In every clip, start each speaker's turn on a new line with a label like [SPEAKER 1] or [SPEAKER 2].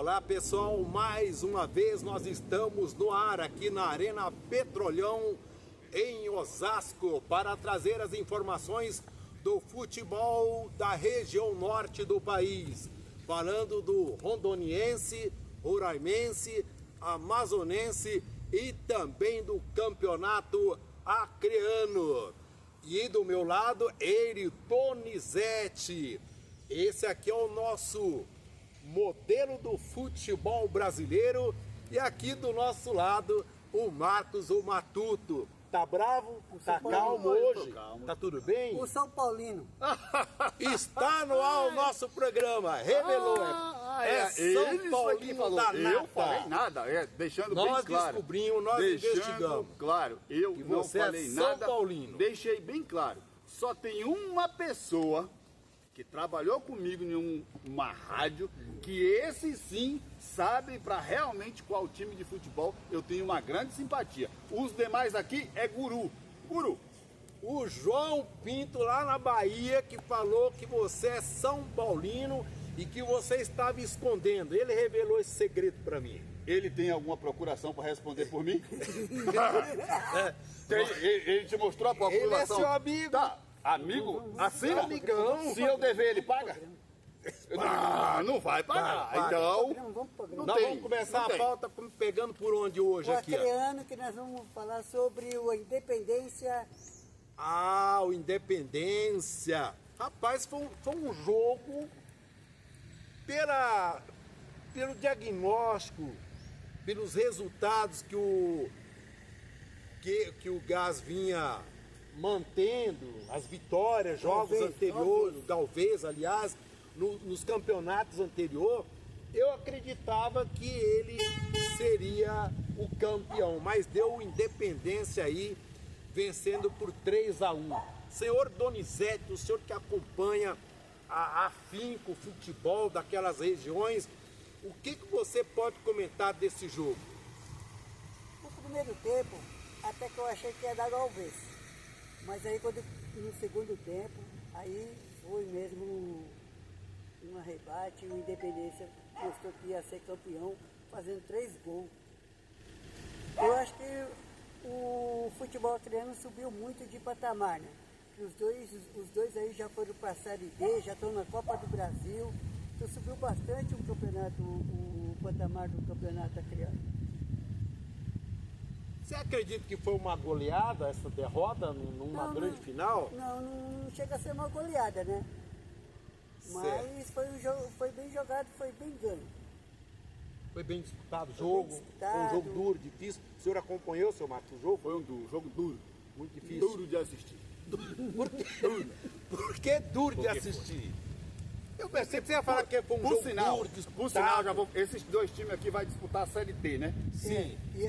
[SPEAKER 1] Olá pessoal, mais uma vez nós estamos no ar aqui na Arena Petrolão em Osasco para trazer as informações do futebol da região norte do país, falando do rondoniense, roraimense, amazonense e também do campeonato acreano. E do meu lado, ele, Donizete. Esse aqui é o nosso modelo do futebol brasileiro. E aqui do nosso lado, o Marcos, o Matuto. Tá bravo? Tá calmo hoje? Calmo. Tá tudo bem?
[SPEAKER 2] O São Paulino.
[SPEAKER 1] Está no ar o nosso programa. Revelou. São Paulino da nata.
[SPEAKER 3] Eu falei nada, deixando bem claro.
[SPEAKER 1] Nós descobrimos, nós investigamos.
[SPEAKER 3] Claro, eu
[SPEAKER 1] que
[SPEAKER 3] não
[SPEAKER 1] você
[SPEAKER 3] falei
[SPEAKER 1] São
[SPEAKER 3] nada.
[SPEAKER 1] Paulino.
[SPEAKER 3] Deixei bem claro. Só tem uma pessoa que trabalhou comigo em uma rádio, que esse sim sabe para realmente qual time de futebol eu tenho uma grande simpatia. Os demais aqui é guru.
[SPEAKER 1] O João Pinto lá na Bahia, que falou que você é São Paulino e que você estava escondendo. Ele revelou esse segredo para mim.
[SPEAKER 3] Ele tem alguma procuração para responder por mim? Ele te mostrou a procuração?
[SPEAKER 1] Ele é seu amigo.
[SPEAKER 3] Tá. Amigo? Assim?
[SPEAKER 1] Amigão.
[SPEAKER 3] Se eu dever, ele paga? Não vai pagar.
[SPEAKER 1] Paga.
[SPEAKER 3] Então,
[SPEAKER 1] Vamos começar a pauta pegando por onde hoje
[SPEAKER 2] O
[SPEAKER 1] aqui?
[SPEAKER 2] acreano, que nós vamos falar sobre a independência.
[SPEAKER 1] O Independência. Rapaz, foi um jogo pelo diagnóstico, pelos resultados que o Gás vinha mantendo, as vitórias, jogos anteriores, Galvez, aliás, nos campeonatos anteriores, eu acreditava que ele seria o campeão, mas deu Independência aí, vencendo por 3-1. Senhor Donizete, o senhor que acompanha afinco o futebol daquelas regiões, o que você pode comentar desse jogo?
[SPEAKER 2] No primeiro tempo, até que eu achei que ia dar Galvez. Mas aí no segundo tempo, aí foi mesmo um arrebate, o Independência mostrou que ia ser campeão, fazendo 3 gols. Eu acho que o futebol acreano subiu muito de patamar, né? Os dois aí já foram para a Série D, já estão na Copa do Brasil. Então subiu bastante o patamar do campeonato acreano.
[SPEAKER 1] Você acredita que foi uma goleada essa derrota numa grande final?
[SPEAKER 2] Não chega a ser uma goleada, né? Mas foi um jogo, foi bem jogado, foi bem ganho.
[SPEAKER 1] Foi bem disputado o jogo, foi um jogo duro, difícil. O senhor acompanhou, seu Marcos, o jogo?
[SPEAKER 3] foi um jogo duro.
[SPEAKER 1] Muito difícil.
[SPEAKER 3] Duro de assistir.
[SPEAKER 1] Por que duro de assistir? Eu pensei que você ia falar que foi um jogo duro, disputado.
[SPEAKER 3] Por sinal, esses dois times aqui vão disputar a Série D, né?
[SPEAKER 1] Sim.
[SPEAKER 2] E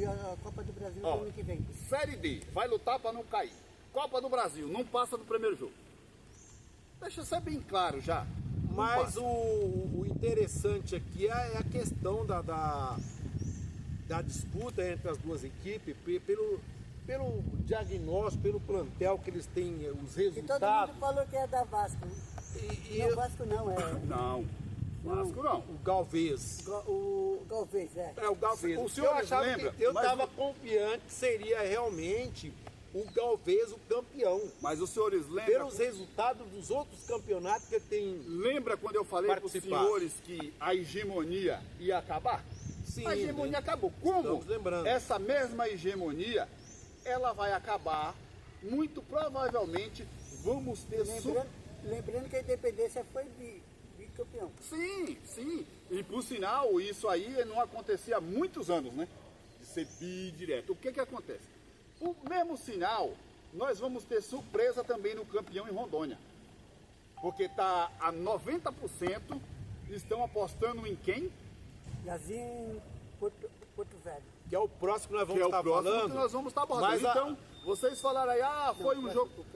[SPEAKER 2] a Copa do Brasil no ano que vem.
[SPEAKER 3] Série D, vai lutar para não cair. Copa do Brasil, não passa do primeiro jogo. Deixa ser bem claro já.
[SPEAKER 1] Mas o interessante aqui é a questão da disputa entre as duas equipes, pelo diagnóstico, pelo plantel que eles têm, os resultados.
[SPEAKER 2] E todo mundo falou que é da Vasco. Não, Vasco não,
[SPEAKER 3] Não, Vasco não.
[SPEAKER 1] O Galvez.
[SPEAKER 2] O Galvez,
[SPEAKER 1] o Galvez.
[SPEAKER 3] O senhor lembra?
[SPEAKER 1] Eu estava confiante que seria realmente o Galvez o campeão.
[SPEAKER 3] Mas os senhores lembram?
[SPEAKER 1] Pelos resultados dos outros campeonatos que ele tem.
[SPEAKER 3] Lembra quando eu falei para os senhores que a hegemonia ia acabar?
[SPEAKER 1] Sim.
[SPEAKER 3] A hegemonia acabou. Como?
[SPEAKER 1] Estamos lembrando.
[SPEAKER 3] Essa mesma hegemonia, ela vai acabar, muito provavelmente vamos ter...
[SPEAKER 2] Lembrando que a Independência foi bicampeão.
[SPEAKER 3] Sim. E por sinal, isso aí não acontecia há muitos anos, né? De ser direto. O que acontece? O mesmo sinal, nós vamos ter surpresa também no campeão em Rondônia. Porque tá a 90% estão apostando em quem?
[SPEAKER 2] Yazinho, Porto Velho.
[SPEAKER 1] Que é o próximo que nós vamos estar falando.
[SPEAKER 3] Que nós vamos estar abordando. Então, vocês falaram aí, foi um jogo...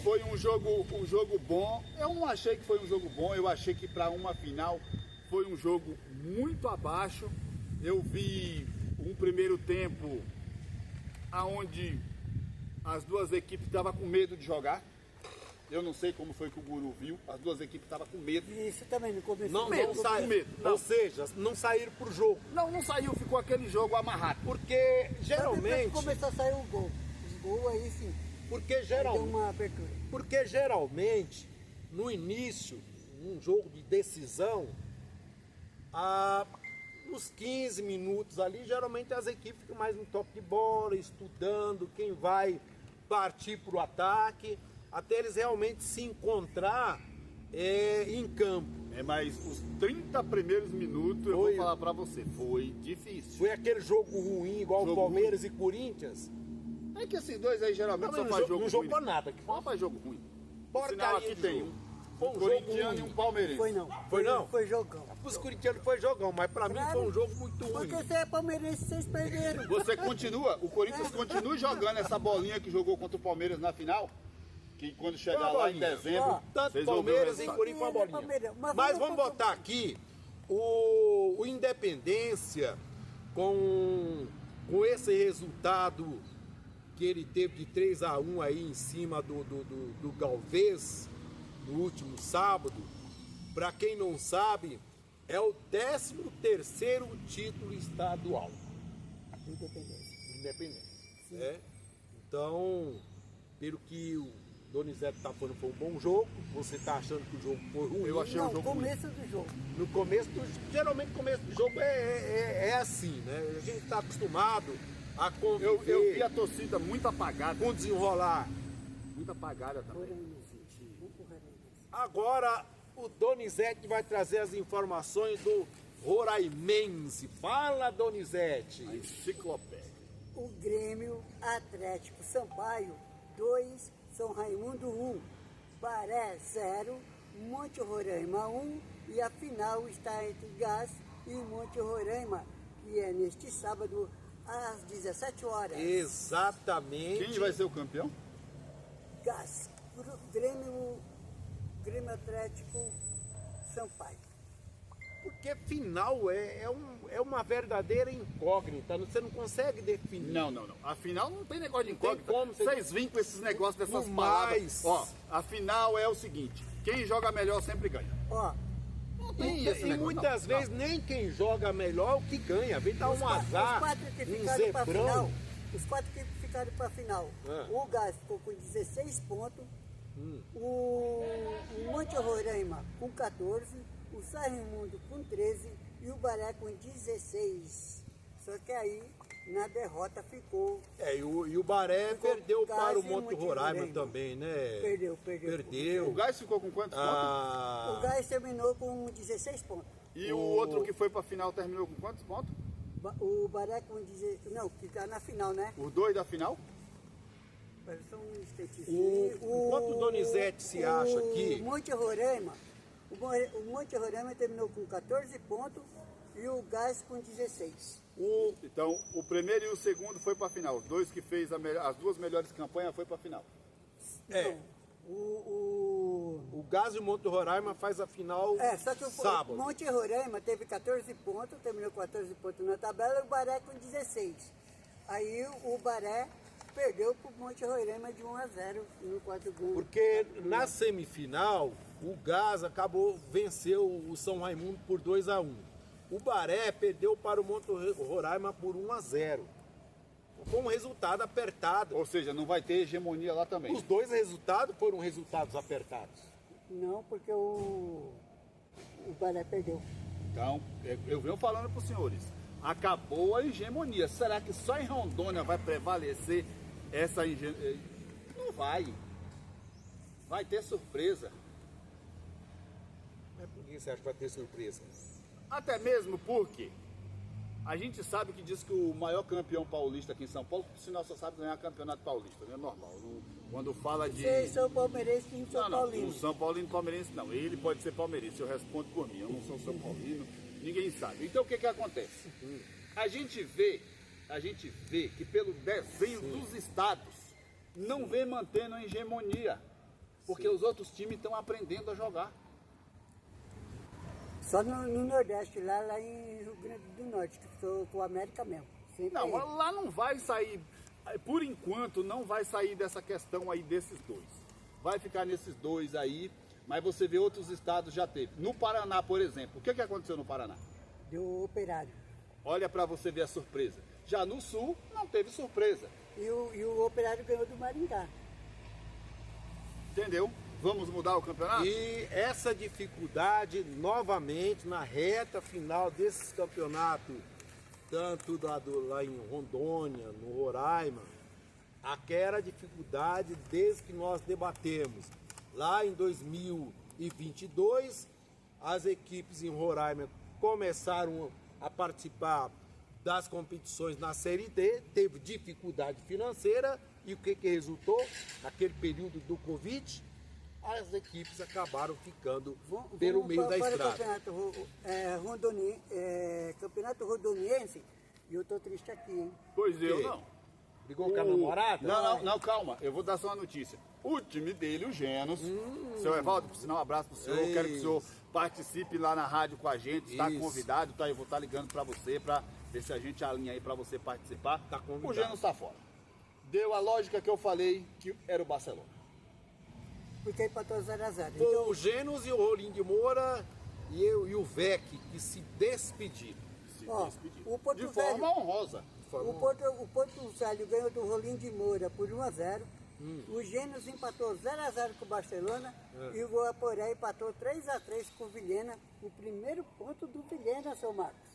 [SPEAKER 3] Foi um jogo bom. Eu não achei que foi um jogo bom. Eu achei que para uma final foi um jogo muito abaixo. Eu vi um primeiro tempo aonde as duas equipes estavam com medo de jogar. Eu não sei como foi que o Guru viu, as duas equipes estavam com medo.
[SPEAKER 2] Isso também no começo.
[SPEAKER 1] Não,
[SPEAKER 3] medo,
[SPEAKER 1] não saíram.
[SPEAKER 3] medo, não.
[SPEAKER 1] Ou seja, não saíram pro jogo.
[SPEAKER 3] Não saiu, ficou aquele jogo amarrado.
[SPEAKER 1] Porque
[SPEAKER 2] Só depois
[SPEAKER 1] geralmente.
[SPEAKER 2] que começou a sair o gol. Os gols aí sim.
[SPEAKER 1] Porque
[SPEAKER 2] Aí deu
[SPEAKER 1] geralmente.
[SPEAKER 2] uma abertura.
[SPEAKER 1] Porque geralmente, no início, um jogo de decisão, nos 15 minutos ali, geralmente as equipes ficam mais no toque de bola, estudando quem vai partir para o ataque, até eles realmente se encontrar em campo.
[SPEAKER 3] Mas os 30 primeiros minutos, eu
[SPEAKER 1] Foi.
[SPEAKER 3] vou falar pra você, foi difícil.
[SPEAKER 1] Foi aquele jogo ruim, igual
[SPEAKER 3] Jogo
[SPEAKER 1] Palmeiras e Corinthians.
[SPEAKER 3] É que esses dois aí geralmente
[SPEAKER 1] Não,
[SPEAKER 3] só faz jogo
[SPEAKER 1] não
[SPEAKER 3] ruim.
[SPEAKER 1] jogou nada. Que
[SPEAKER 3] Só faz jogo ruim.
[SPEAKER 1] porcaria
[SPEAKER 3] Sinal aqui
[SPEAKER 1] de
[SPEAKER 3] tem
[SPEAKER 1] jogo.
[SPEAKER 3] um
[SPEAKER 1] Foi um jogo
[SPEAKER 3] corintiano e
[SPEAKER 1] ruim.
[SPEAKER 3] um palmeirense.
[SPEAKER 2] Foi não.
[SPEAKER 1] Foi não?
[SPEAKER 2] Foi jogão.
[SPEAKER 1] Os corintianos foi jogão, mas pra mim
[SPEAKER 2] Claro.
[SPEAKER 1] foi um jogo muito ruim.
[SPEAKER 2] Porque você é palmeirense, vocês perderam.
[SPEAKER 3] Você continua, o Corinthians continua jogando essa bolinha que jogou contra o Palmeiras na final, que quando chegar
[SPEAKER 1] Uma
[SPEAKER 3] lá em
[SPEAKER 1] bolinha.
[SPEAKER 3] dezembro,
[SPEAKER 2] Ó,
[SPEAKER 1] Tanto
[SPEAKER 3] vocês vão ver o
[SPEAKER 1] Palmeiras e
[SPEAKER 3] resultado.
[SPEAKER 1] Corinthians uma bolinha.
[SPEAKER 2] Palmeiras.
[SPEAKER 1] Mas vamos botar aqui o Independência com esse resultado que ele teve de 3-1 aí em cima do Galvez no último sábado. Para quem não sabe, é o 13º título estadual.
[SPEAKER 2] Independência.
[SPEAKER 1] Independente. Né? Então, pelo que o Donizete está falando, foi um bom jogo. Você está achando que o jogo foi ruim?
[SPEAKER 3] Eu achei
[SPEAKER 2] Não,
[SPEAKER 3] um jogo
[SPEAKER 2] começo do jogo.
[SPEAKER 1] No começo, geralmente o começo do jogo é assim, né? A gente está acostumado a conviver
[SPEAKER 3] eu vi a torcida muito apagada,
[SPEAKER 1] com desenrolar.
[SPEAKER 3] muito apagada também.
[SPEAKER 2] Vamos pro Raimundo.
[SPEAKER 1] Agora, o Donizete vai trazer as informações do Roraimense. Fala, Donizete.
[SPEAKER 3] A enciclopédia.
[SPEAKER 2] O Grêmio Atlético Sampaio 2, São Raimundo 1, Baré 0, Monte Roraima 1 e a final está entre Gás e Monte Roraima, que é neste sábado às 17 horas.
[SPEAKER 1] Exatamente.
[SPEAKER 3] Quem vai ser o campeão?
[SPEAKER 2] Gás, Grêmio Atlético Sampaio.
[SPEAKER 1] Porque final é uma verdadeira incógnita. Você não consegue definir.
[SPEAKER 3] Não. Afinal, não tem negócio de
[SPEAKER 1] Não tem
[SPEAKER 3] incógnita.
[SPEAKER 1] como,
[SPEAKER 3] Vocês vêm com esses negócios dessas
[SPEAKER 1] No
[SPEAKER 3] palavras.
[SPEAKER 1] mais.
[SPEAKER 3] Ó, a final é o seguinte: quem joga melhor sempre ganha.
[SPEAKER 2] Ó,
[SPEAKER 3] Não tem
[SPEAKER 1] E,
[SPEAKER 3] esse
[SPEAKER 1] e
[SPEAKER 3] negócio.
[SPEAKER 1] muitas
[SPEAKER 3] não.
[SPEAKER 1] vezes nem quem joga melhor é o que ganha. Vem dar um azar,
[SPEAKER 2] os quatro que
[SPEAKER 1] um
[SPEAKER 2] ficaram para final,
[SPEAKER 1] zebrão.
[SPEAKER 2] os quatro que ficaram para final, o Gás ficou com 16 pontos, o Monte Roraima com 14, o São Raimundo com 13 e o Baré com 16. Só que aí na derrota ficou.
[SPEAKER 1] E o Baré
[SPEAKER 2] Ficou
[SPEAKER 1] perdeu
[SPEAKER 2] Gás
[SPEAKER 1] para o
[SPEAKER 2] e
[SPEAKER 1] Monte
[SPEAKER 2] Monte
[SPEAKER 1] Roraima
[SPEAKER 2] Roraima.
[SPEAKER 1] também, né?
[SPEAKER 2] Perdeu.
[SPEAKER 3] O Gás ficou com quantos pontos?
[SPEAKER 1] Ah,
[SPEAKER 2] O Gás terminou com 16 pontos.
[SPEAKER 3] E o outro que foi pra final terminou com quantos pontos?
[SPEAKER 2] O Baré com 16. Não, que tá na final, né?
[SPEAKER 3] Os dois da final?
[SPEAKER 2] Espera só um instantinho.
[SPEAKER 1] enquanto o Donizete se acha que-
[SPEAKER 2] O Monte Roraima, o Monte Roraima terminou com 14 pontos e o Gás com 16.
[SPEAKER 3] Então, o primeiro e o segundo foi pra final. Os dois que fez as duas melhores campanhas foi pra final.
[SPEAKER 1] É. O Gás e o Monte Roraima faz a final
[SPEAKER 2] Só que o
[SPEAKER 1] sábado.
[SPEAKER 2] Monte Roraima teve 14 pontos, terminou com 14 pontos na tabela e o Baré com 16. Aí o Baré perdeu para o Monte Roraima de 1-0 no quarto gol.
[SPEAKER 1] Porque na semifinal, o Gás venceu o São Raimundo por 2-1. O Baré perdeu para o Monte Roraima por 1-0. Foi um resultado apertado.
[SPEAKER 3] Ou seja, não vai ter hegemonia lá também.
[SPEAKER 1] Os dois resultados foram resultados apertados.
[SPEAKER 2] Não, porque o Baré perdeu.
[SPEAKER 3] Então, eu venho falando para os senhores, acabou a hegemonia. Será que só em Rondônia vai prevalecer essa hegemonia? Não vai. Vai ter surpresa.
[SPEAKER 1] Mas por que você acha que vai ter surpresa?
[SPEAKER 3] Até mesmo porque a gente sabe que diz que o maior campeão paulista aqui em São Paulo, por sinal, só sabe ganhar campeonato paulista, não é normal. Quando fala de...
[SPEAKER 2] Vocês são palmeirense e São
[SPEAKER 3] Não,
[SPEAKER 2] Paulino.
[SPEAKER 3] o São Paulino palmeirense não. Ele pode ser palmeirense, eu respondo por mim. Eu não sou São Paulino, ninguém sabe. Então o que acontece? A gente vê que pelo desenho dos estados não vem mantendo a hegemonia. Porque os outros times estão aprendendo a jogar.
[SPEAKER 2] Só no Nordeste, lá em Rio Grande do Norte, que ficou com o América mesmo. Sempre
[SPEAKER 3] Não,
[SPEAKER 2] aí.
[SPEAKER 3] lá não vai sair, por enquanto, não vai sair dessa questão aí desses dois. vai ficar nesses dois aí, mas você vê outros estados já teve. No Paraná, por exemplo, o que aconteceu no Paraná?
[SPEAKER 2] Do Operário.
[SPEAKER 3] Olha para você ver a surpresa. Já no Sul, não teve surpresa.
[SPEAKER 2] E o Operário ganhou do Maringá.
[SPEAKER 3] Entendeu? Vamos mudar o campeonato?
[SPEAKER 1] E essa dificuldade, novamente, na reta final desses campeonatos, tanto lá em Rondônia, no Roraima, aquela dificuldade desde que nós debatemos. Lá em 2022, as equipes em Roraima começaram a participar das competições na Série D, teve dificuldade financeira e o que resultou? Naquele período do Covid, as equipes acabaram ficando pelo meio da estrada.
[SPEAKER 2] Campeonato Rondoniense, e eu tô triste aqui, hein?
[SPEAKER 3] Pois eu não.
[SPEAKER 1] Brigou com a namorada?
[SPEAKER 3] Não, calma. Eu vou dar só uma notícia. O time dele, o Genos, seu Evaldo, por sinal, um abraço pro senhor. Eu quero que o senhor participe lá na rádio com a gente. Está convidado, tá? Eu vou estar ligando para você, para ver se a gente alinha aí para você participar.
[SPEAKER 1] Tá convidado.
[SPEAKER 3] O Genos está fora. Deu a lógica que eu falei, que era o Barcelona.
[SPEAKER 2] Porque empatou 0x0.
[SPEAKER 1] Foi
[SPEAKER 2] Então,
[SPEAKER 1] o Genos e o Rolim de Moura e o Vec que se despediram.
[SPEAKER 2] ó, o Porto
[SPEAKER 3] De
[SPEAKER 2] Velho,
[SPEAKER 3] forma honrosa.
[SPEAKER 2] o Porto Velho ganhou do Rolim de Moura por 1x0. O Gênesis empatou 0x0 com o Barcelona e o Guaporé empatou 3x3 com o Vilhena. O primeiro ponto do Vilhena, seu Marcos.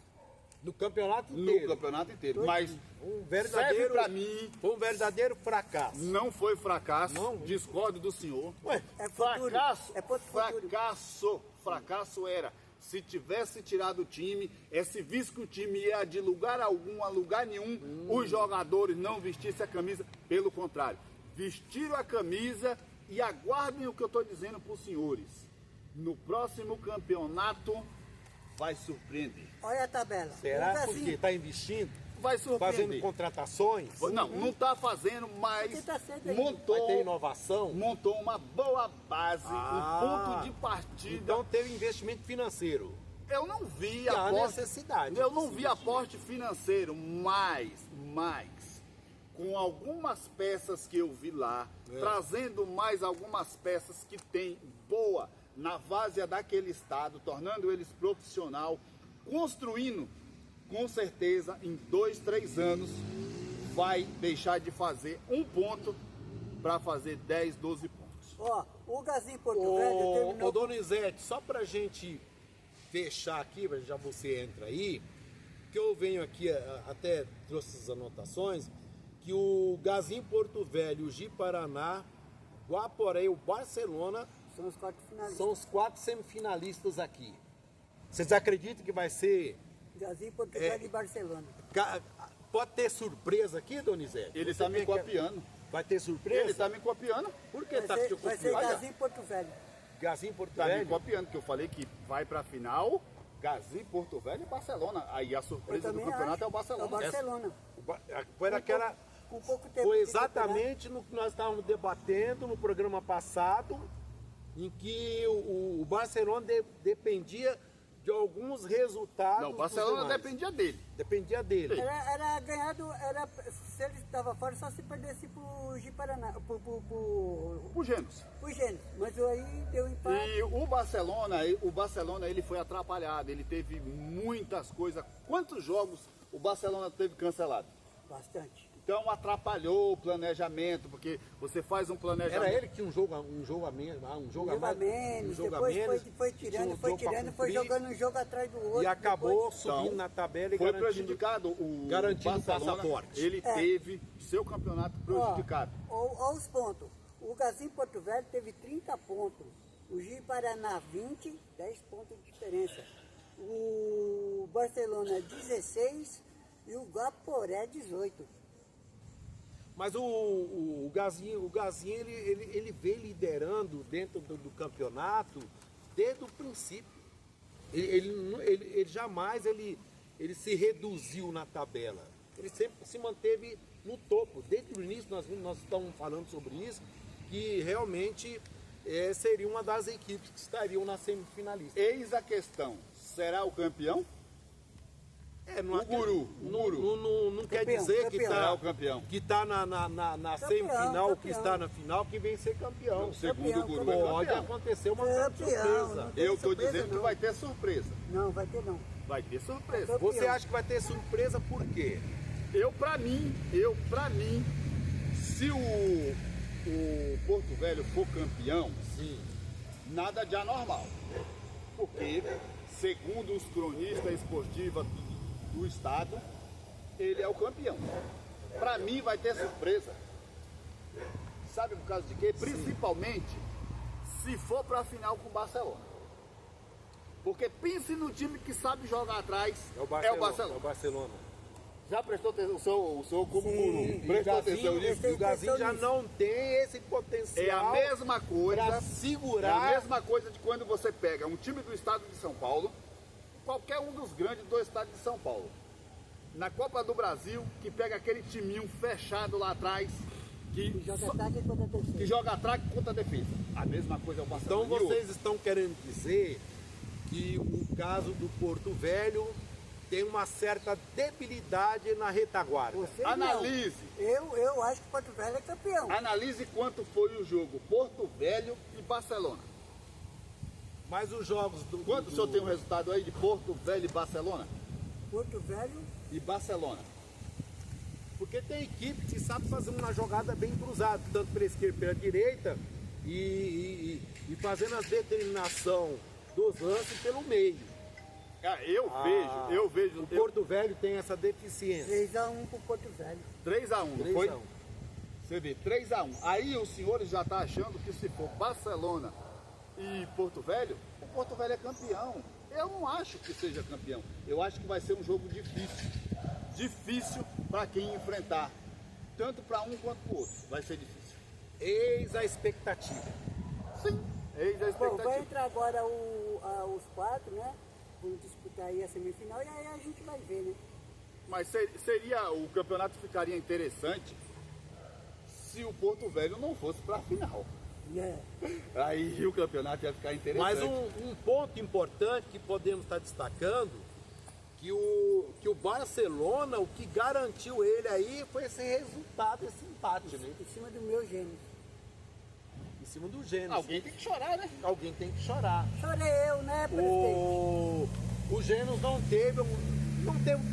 [SPEAKER 1] No campeonato
[SPEAKER 3] No
[SPEAKER 1] inteiro.
[SPEAKER 3] campeonato inteiro. Mas
[SPEAKER 1] Um
[SPEAKER 3] serve
[SPEAKER 1] verdadeiro,
[SPEAKER 3] para mim,
[SPEAKER 1] foi um verdadeiro fracasso.
[SPEAKER 3] não foi fracasso.
[SPEAKER 1] Não.
[SPEAKER 3] Discordo do senhor.
[SPEAKER 1] Ué,
[SPEAKER 2] É futuro.
[SPEAKER 3] Fracasso,
[SPEAKER 2] É ponto futuro.
[SPEAKER 3] fracasso era, se tivesse tirado o time, esse visto que o time ia de lugar algum a lugar nenhum, os jogadores não vestissem a camisa, pelo contrário, vestiram a camisa e aguardem o que eu estou dizendo para os senhores. No próximo campeonato vai surpreender.
[SPEAKER 2] Olha a tabela.
[SPEAKER 1] será
[SPEAKER 2] O Gazinho-
[SPEAKER 1] porque está investindo,
[SPEAKER 3] Vai
[SPEAKER 1] fazendo
[SPEAKER 3] surpreender.
[SPEAKER 1] contratações?
[SPEAKER 3] Não está fazendo, mas
[SPEAKER 2] Porque tá certo aí.
[SPEAKER 1] Vai ter
[SPEAKER 3] montou,
[SPEAKER 1] inovação?
[SPEAKER 3] montou uma boa base,
[SPEAKER 1] Ah,
[SPEAKER 3] um ponto de partida.
[SPEAKER 1] Então teve investimento financeiro.
[SPEAKER 3] Eu não vi
[SPEAKER 1] Há
[SPEAKER 3] aporte,
[SPEAKER 1] necessidade.
[SPEAKER 3] eu não vi aporte financeiro, mas com algumas peças que eu vi lá, trazendo mais algumas peças que tem boa na várzea daquele estado, tornando eles profissional, construindo, com certeza, em 2, 3 anos, vai deixar de fazer um ponto para fazer 10, 12 pontos.
[SPEAKER 2] Ó, o Gazinho Porto Velho terminou...
[SPEAKER 1] Ô Donizete, só pra gente fechar aqui, já você entra aí, que eu venho aqui, até trouxe as anotações, que o Gazinho Porto Velho, o Ji Paraná, Guaporé e o Barcelona
[SPEAKER 2] São os 4 finalistas.
[SPEAKER 1] são os 4 semifinalistas aqui. Vocês acreditam que vai ser...
[SPEAKER 2] Gazinho, Porto Velho e Barcelona.
[SPEAKER 1] Pode ter surpresa aqui, Donizete?
[SPEAKER 3] Ele
[SPEAKER 1] Você
[SPEAKER 3] está me
[SPEAKER 1] vê que
[SPEAKER 3] copiando.
[SPEAKER 1] Vai ter surpresa?
[SPEAKER 3] Ele está me copiando.
[SPEAKER 1] Por que tá te
[SPEAKER 2] Vai ser
[SPEAKER 1] copiando?
[SPEAKER 2] Gazinho Porto Velho.
[SPEAKER 1] Gazinho Porto
[SPEAKER 3] Está me
[SPEAKER 1] Velho?
[SPEAKER 3] copiando, que eu falei que vai para a final, Gazi, Porto Velho e Barcelona. Aí a
[SPEAKER 2] Eu
[SPEAKER 3] surpresa do
[SPEAKER 2] também
[SPEAKER 3] campeonato
[SPEAKER 2] acho.
[SPEAKER 3] é o Barcelona.
[SPEAKER 2] É o Barcelona.
[SPEAKER 1] Foi naquela...
[SPEAKER 2] Com pouco tempo
[SPEAKER 1] Foi
[SPEAKER 2] de
[SPEAKER 1] exatamente no que nós estávamos debatendo no programa passado, em que o Barcelona dependia de alguns resultados.
[SPEAKER 3] Não, o
[SPEAKER 1] dos
[SPEAKER 3] Barcelona
[SPEAKER 1] demais.
[SPEAKER 3] dependia dele.
[SPEAKER 1] Dependia dele.
[SPEAKER 2] Era ganhado, se ele estava fora, só se perdesse pro Ji-Paraná,
[SPEAKER 3] O Gênesis.
[SPEAKER 2] pro Gênesis. Mas aí deu empate.
[SPEAKER 3] E o Barcelona ele foi atrapalhado, ele teve muitas coisas. Quantos jogos o Barcelona teve cancelado?
[SPEAKER 2] Bastante.
[SPEAKER 3] Então atrapalhou o planejamento, porque você faz um planejamento.
[SPEAKER 1] Era ele que tinha um jogo a menos, um jogo a
[SPEAKER 2] Jogo a
[SPEAKER 1] mais,
[SPEAKER 2] menos,
[SPEAKER 1] um jogo a
[SPEAKER 2] depois
[SPEAKER 1] menos,
[SPEAKER 2] foi
[SPEAKER 1] que tinha
[SPEAKER 2] tirando,
[SPEAKER 1] um
[SPEAKER 2] foi
[SPEAKER 1] jogo pra
[SPEAKER 2] tirando, foi
[SPEAKER 1] cumprir,
[SPEAKER 2] jogando um jogo atrás do outro.
[SPEAKER 1] e acabou
[SPEAKER 2] depois-
[SPEAKER 1] subindo na tabela e
[SPEAKER 3] Foi
[SPEAKER 1] garantindo.
[SPEAKER 3] prejudicado o
[SPEAKER 1] garantindo o
[SPEAKER 3] Barcelona,
[SPEAKER 1] passaporte.
[SPEAKER 3] ele teve seu campeonato prejudicado.
[SPEAKER 2] Ó, os pontos. O Gazinho Porto Velho teve 30 pontos. O Ji-Paraná 20, 10 pontos de diferença. O Barcelona 16 e o Guaporé 18.
[SPEAKER 1] Mas o Gazinho ele vem liderando dentro do campeonato desde o princípio. Ele jamais ele se reduziu na tabela. Ele sempre se manteve no topo. Desde o início nós estamos falando sobre isso, que realmente seria uma das equipes que estariam na semifinalista.
[SPEAKER 3] Eis a questão, será o campeão?
[SPEAKER 1] Não,
[SPEAKER 3] O guru.
[SPEAKER 1] não quer
[SPEAKER 2] Campeão,
[SPEAKER 1] dizer
[SPEAKER 2] campeão.
[SPEAKER 3] É o campeão.
[SPEAKER 1] que tá na semifinal, que está na final, que vem ser campeão.
[SPEAKER 3] Segundo
[SPEAKER 2] Campeão,
[SPEAKER 3] o guru
[SPEAKER 2] campeão.
[SPEAKER 3] é
[SPEAKER 1] Pode
[SPEAKER 3] campeão.
[SPEAKER 1] acontecer uma
[SPEAKER 2] Campeão,
[SPEAKER 1] surpresa.
[SPEAKER 2] não tem
[SPEAKER 3] Eu estou
[SPEAKER 2] surpresa,
[SPEAKER 3] dizendo que
[SPEAKER 2] não.
[SPEAKER 3] vai ter surpresa.
[SPEAKER 2] Não, vai ter não.
[SPEAKER 3] Vai ter surpresa.
[SPEAKER 2] Campeão.
[SPEAKER 1] Você acha que vai ter surpresa por quê?
[SPEAKER 3] Eu, pra mim, se o Porto Velho for campeão,
[SPEAKER 1] Sim.
[SPEAKER 3] nada de anormal. Porque, segundo os cronistas esportivos do estado, ele é o campeão. Pra mim vai ter surpresa. Sabe por causa de quê? Principalmente se for pra final com o Barcelona. Porque pense no time que sabe jogar atrás, é o Barcelona. Já prestou atenção, o senhor como
[SPEAKER 2] Sim.
[SPEAKER 3] guru, prestou atenção nisso?
[SPEAKER 1] E o Gazinho já não tem esse potencial
[SPEAKER 3] É a mesma coisa,
[SPEAKER 1] para
[SPEAKER 3] é a
[SPEAKER 1] segurar.
[SPEAKER 3] mesma coisa de quando você pega um time do estado de São Paulo, qualquer um dos grandes do estado de São Paulo, na Copa do Brasil, que pega aquele timinho fechado lá atrás, que
[SPEAKER 2] Joga ataque contra a defesa.
[SPEAKER 3] que joga ataque contra a defesa. A mesma coisa é o Barcelona.
[SPEAKER 1] Então vocês estão querendo dizer que o caso do Porto Velho tem uma certa debilidade na retaguarda.
[SPEAKER 2] Você
[SPEAKER 3] Analise.
[SPEAKER 2] não. Eu acho que o Porto Velho é campeão.
[SPEAKER 3] Analise quanto foi o jogo Porto Velho e Barcelona.
[SPEAKER 1] Mas os jogos do...
[SPEAKER 3] Quanto o senhor tem um resultado aí de Porto Velho e Barcelona?
[SPEAKER 2] Porto Velho,
[SPEAKER 3] E Barcelona.
[SPEAKER 1] Porque tem equipe que sabe fazer uma jogada bem cruzada, tanto pela esquerda pela direita, e fazendo a determinação dos lances pelo meio.
[SPEAKER 3] Eu vejo.
[SPEAKER 1] O Porto Velho tem essa deficiência.
[SPEAKER 2] 3-1 pro Porto Velho.
[SPEAKER 3] 3-1, não
[SPEAKER 1] 3
[SPEAKER 3] foi?
[SPEAKER 1] a 1.
[SPEAKER 3] Você vê, 3-1. Aí os senhores já estão achando que se for Barcelona e Porto Velho, o Porto Velho é campeão. Eu não acho que seja campeão. Eu acho que vai ser um jogo difícil. Difícil para quem enfrentar. Tanto para um quanto para o outro. Vai ser difícil.
[SPEAKER 1] Eis a expectativa.
[SPEAKER 3] Sim. Eis a
[SPEAKER 2] Bom, vai
[SPEAKER 3] expectativa.
[SPEAKER 2] entrar agora os 4, né? Vamos disputar aí a semifinal e aí a gente vai ver, né?
[SPEAKER 3] Mas o campeonato ficaria interessante se o Porto Velho não fosse para a final.
[SPEAKER 2] É.
[SPEAKER 3] Aí o campeonato ia ficar interessante.
[SPEAKER 1] Mas um ponto importante que podemos estar destacando, que o Barcelona, o que garantiu ele aí foi esse resultado, esse empate, né?
[SPEAKER 2] Em cima do meu gênio.
[SPEAKER 1] Em cima do Gênesis.
[SPEAKER 3] Alguém tem que chorar, né?
[SPEAKER 1] Alguém tem que chorar.
[SPEAKER 2] Chorei eu, né, presidente?
[SPEAKER 1] O Gênesis não teve o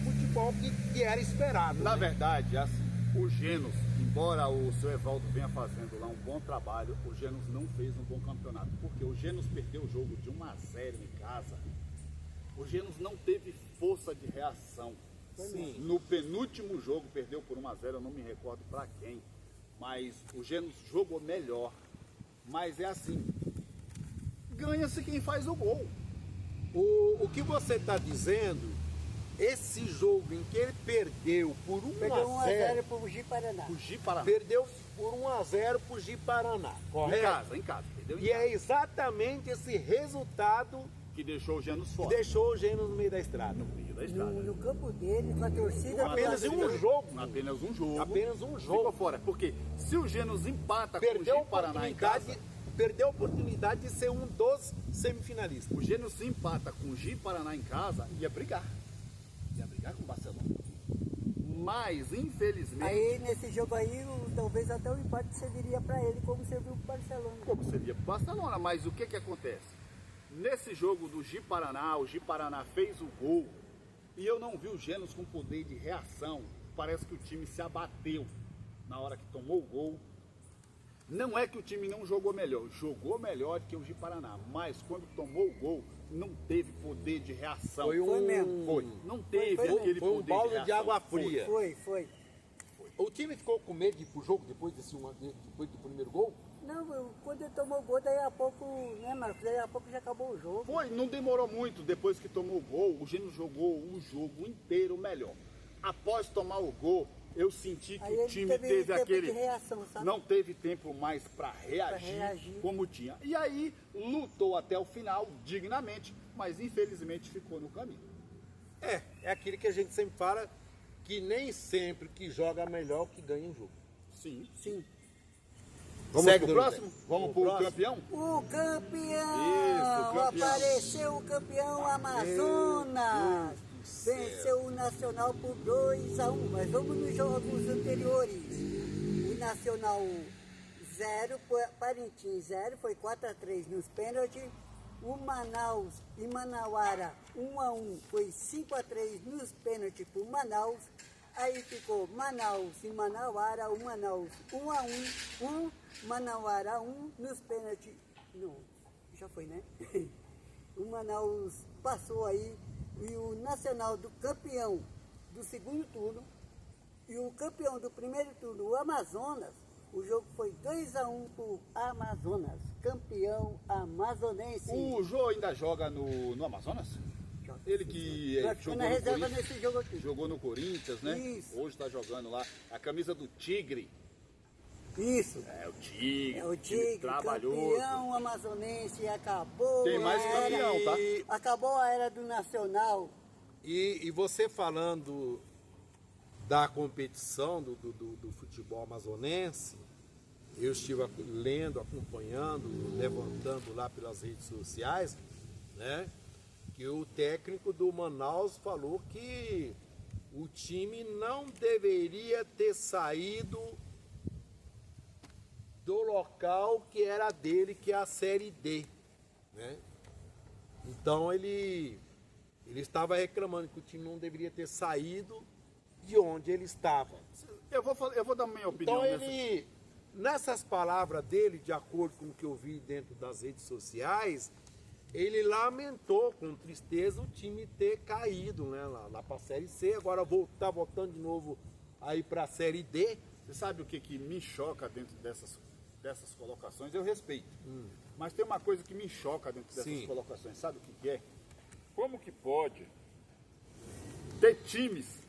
[SPEAKER 1] futebol que era esperado.
[SPEAKER 3] Na
[SPEAKER 1] né?
[SPEAKER 3] verdade, assim, o Genos, embora o seu Evaldo venha fazendo lá um bom trabalho, o Genos não fez um bom campeonato, porque o Genos perdeu o jogo de 1-0 em casa. O Genos não teve força de reação.
[SPEAKER 1] Sim.
[SPEAKER 3] No penúltimo jogo perdeu por 1-0, eu não me recordo para quem, mas o Genos jogou melhor. Mas é assim, ganha-se quem faz o gol.
[SPEAKER 1] O que você está dizendo, esse jogo em que ele perdeu por 1
[SPEAKER 2] Perdeu
[SPEAKER 1] a 0,
[SPEAKER 2] 1-0 pro Ji-Paraná.
[SPEAKER 3] Fugir para
[SPEAKER 1] perdeu por 1-0 para o Ji-Paraná, correto?
[SPEAKER 3] em casa, perdeu em
[SPEAKER 1] E
[SPEAKER 3] casa.
[SPEAKER 1] é exatamente esse resultado
[SPEAKER 3] Que deixou o Genos
[SPEAKER 1] que
[SPEAKER 3] fora.
[SPEAKER 1] deixou o Gênesis no meio da estrada.
[SPEAKER 3] No meio da estrada.
[SPEAKER 2] No campo dele, com a torcida.
[SPEAKER 1] Apenas em um
[SPEAKER 2] brasileira.
[SPEAKER 1] jogo.
[SPEAKER 3] Apenas um jogo.
[SPEAKER 1] Apenas um
[SPEAKER 3] Ficou
[SPEAKER 1] jogo.
[SPEAKER 3] fora. Porque se o Genos empata com
[SPEAKER 1] Perdeu a
[SPEAKER 3] o Ji-Paraná em
[SPEAKER 1] oportunidade,
[SPEAKER 3] casa,
[SPEAKER 1] perdeu a oportunidade de ser um dos semifinalistas.
[SPEAKER 3] o Genos se empata com o Ji-Paraná em casa, ia brigar. Ia brigar com o Barcelona. Mas, infelizmente,
[SPEAKER 2] Aí nesse jogo aí, talvez até o empate serviria para ele, como serviu pro Barcelona.
[SPEAKER 3] como seria pro Barcelona. Mas o que acontece? Nesse jogo do Ji-Paraná, o Ji-Paraná fez o gol e eu não vi o Genos com poder de reação. Parece que o time se abateu na hora que tomou o gol. Não é que o time não jogou melhor que o Ji-Paraná, mas quando tomou o gol, não teve poder de reação.
[SPEAKER 1] Foi
[SPEAKER 2] Foi mesmo.
[SPEAKER 3] Foi. Não teve
[SPEAKER 2] Foi
[SPEAKER 3] aquele
[SPEAKER 1] Foi um
[SPEAKER 3] poder
[SPEAKER 1] balde
[SPEAKER 3] reação.
[SPEAKER 1] de água
[SPEAKER 3] Foi.
[SPEAKER 1] fria.
[SPEAKER 2] Foi.
[SPEAKER 1] O time ficou com medo de ir pro jogo depois depois do primeiro gol?
[SPEAKER 2] Não, quando ele tomou o gol, daí a pouco, né, Marcos? Daí a pouco já acabou o jogo.
[SPEAKER 3] Foi, não demorou muito. Depois que tomou o gol, o Gênio jogou o jogo inteiro melhor. Após tomar o gol, eu senti que
[SPEAKER 2] Aí
[SPEAKER 3] o
[SPEAKER 2] ele
[SPEAKER 3] time
[SPEAKER 2] teve
[SPEAKER 3] teve
[SPEAKER 2] tempo
[SPEAKER 3] aquele.
[SPEAKER 2] de reação, sabe?
[SPEAKER 3] Não teve tempo mais para reagir,
[SPEAKER 2] reagir.
[SPEAKER 3] como tinha. E aí lutou até o final, dignamente, mas infelizmente ficou no caminho.
[SPEAKER 1] É aquilo que a gente sempre fala, que nem sempre que joga melhor que ganha um jogo.
[SPEAKER 3] Sim.
[SPEAKER 2] Sim.
[SPEAKER 3] Vamos
[SPEAKER 1] Segue,
[SPEAKER 3] pro
[SPEAKER 1] Dona
[SPEAKER 3] próximo?
[SPEAKER 1] Zé.
[SPEAKER 3] Vamos
[SPEAKER 1] O
[SPEAKER 3] pro
[SPEAKER 1] próximo.
[SPEAKER 3] campeão?
[SPEAKER 2] O campeão!
[SPEAKER 3] Isso, o campeão.
[SPEAKER 2] Apareceu o campeão Amazonas! venceu o Nacional por 2-1. Mas vamos nos jogos anteriores. O Nacional 0, Parintins 0, foi 4-3 nos pênaltis. O Manaus e Manauara 1-1, foi 5-3 nos pênaltis por Manaus. Aí ficou Manaus e Manauara, o Manaus 1-1, Manauara 1 nos pênaltis. Não, já foi, né? O Manaus passou aí, e o Nacional do campeão do segundo turno e o campeão do primeiro turno, o Amazonas, o jogo foi 2-1 por Amazonas, campeão amazonense.
[SPEAKER 3] O Jô ainda joga no Amazonas? Ele que jogou
[SPEAKER 2] na reserva nesse jogo aqui.
[SPEAKER 3] Jogou no Corinthians, né?
[SPEAKER 2] Isso.
[SPEAKER 3] Hoje está jogando lá. A camisa do Tigre.
[SPEAKER 2] Isso.
[SPEAKER 3] É o Tigre.
[SPEAKER 2] É o Tigre,
[SPEAKER 3] trabalhoso.
[SPEAKER 2] campeão amazonense, acabou.
[SPEAKER 3] Tem mais campeão, tá?
[SPEAKER 2] Acabou a era do Nacional.
[SPEAKER 1] E você falando da competição do futebol amazonense, eu estive lendo, acompanhando, levantando lá pelas redes sociais, né? Que o técnico do Manaus falou que o time não deveria ter saído do local que era dele, que é a Série D, né? Então ele estava reclamando que o time não deveria ter saído de onde ele estava.
[SPEAKER 3] Eu vou dar minha opinião.
[SPEAKER 1] Então ele, nessas palavras dele, de acordo com o que eu vi dentro das redes sociais, ele lamentou com tristeza o time ter caído, né, lá para a Série C, agora tá voltando de novo aí para a Série D.
[SPEAKER 3] Você sabe o que me choca dentro dessas colocações? Eu respeito. Mas tem uma coisa que me choca dentro dessas colocações. Sabe o que é? Como que pode ter times